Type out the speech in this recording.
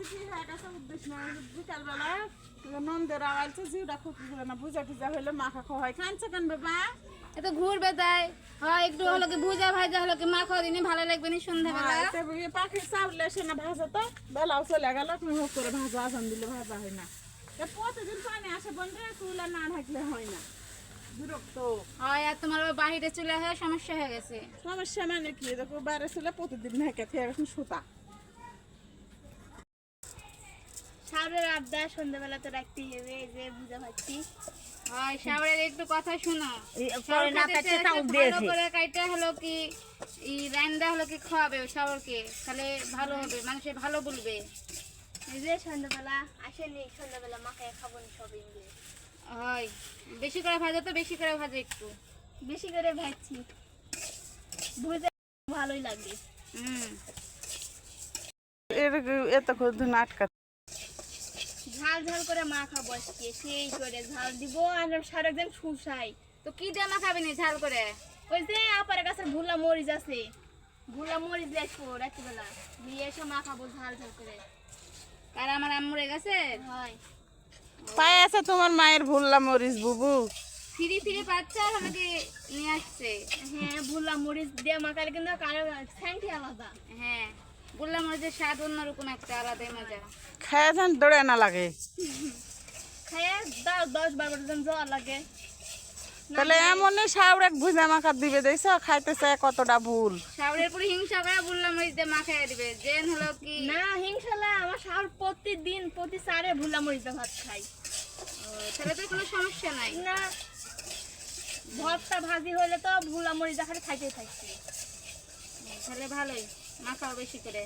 কি হয়ে গেছে উদ্দেশ্য না বিকালবেলা নন্দের আওয়ালছে জিউটা খুব না বুঝা টুজা হইলে মাখা খাওয়া হয় খানছে কেন বাবা এত ঘুরবে তাই হয় একটু হলো কি ভুজা ভাজা হলো কি মাখা দিনে ভালো লাগবে না সন্ধ্যাবেলা পাখির চাউলে সে না ভাজা তো বেলাও চলে গেল তুমি হোক করে ভাজা আসান দিলে ভাজা হয় না প্রতিদিন পানি আসে বন্ধে চুলা না ঢাকলে হয় না বিরক্ত হয় আর তোমার বাহিরে চলে হয়ে সমস্যা হয়ে গেছে সমস্যা মানে কি দেখো বাইরে চলে প্রতিদিন ঢাকা থেকে এখন সুতা শাওরের আবদার সন্ধ্যাবেলা তো রাখতেই হবে এই যে ভুজা ভাজছি হয় শাওরের একটু কথা শোনো পরে না থাকতে তাও ভালো দিয়েছে করে কাইটা হলো কি এই রান্না হলো কি খাওয়াবে শাওরকে তাহলে ভালো হবে মানুষে ভালো বলবে এই যে সন্ধ্যাবেলা আসেনি সন্ধ্যাবেলা মাকে খাবো না সবাই মিলে হয় বেশি করে ভাজা তো বেশি করে ভাজা একটু বেশি করে ভাজছি ভুজে ভালোই লাগে এত করে নাটকা ঝাল ঝাল করে মা খাবো আজকে সেই করে ঝাল দিব আর সারাদিন শুষাই তো কি দিয়ে মাখাবে নি ঝাল করে ওই যে আপার কাছে ভুলা মরিচ আছে ভুলা মরিচ দিয়ে আসবো রাত্রিবেলা নিয়ে এসে মা খাবো ঝাল ঝাল করে আর আমার আম্মুরে গেছে হয় পায়ে আছে তোমার মায়ের ভুললাম মরিস বুবু ফিরি ফিরি পাচ্ছে আর আমাকে নিয়ে আসছে হ্যাঁ ভুলা মরিচ দিয়ে মাখালে কিন্তু কারো স্যাংটি আলাদা হ্যাঁ বললাম ওই যে স্বাদ অন্যরকম একটা আলাদাই মজা খায় যান দৌড়ে না লাগে খাইয়ে দাও 10-12 জন জ্বর লাগে তাহলে এমনই শাওরাক ভুজা মাখা দিবে দেখছো খাইতেছে কতটা ভুল শাওরের পরে হিংসা করে বললাম ওই যে মাখাই দিবে জেন হলো কি না হিংসালা আমার শাওর প্রতিদিন প্রতি সারে ভুলা মরিচ দিয়ে ভাত খাই তাহলে তো কোনো সমস্যা নাই না ভর্তা ভাজি হলে তো ভুলা মরিচ দিয়ে খালি খাইতেই থাকছি তাহলে ভালোই মাখাও বেশি করে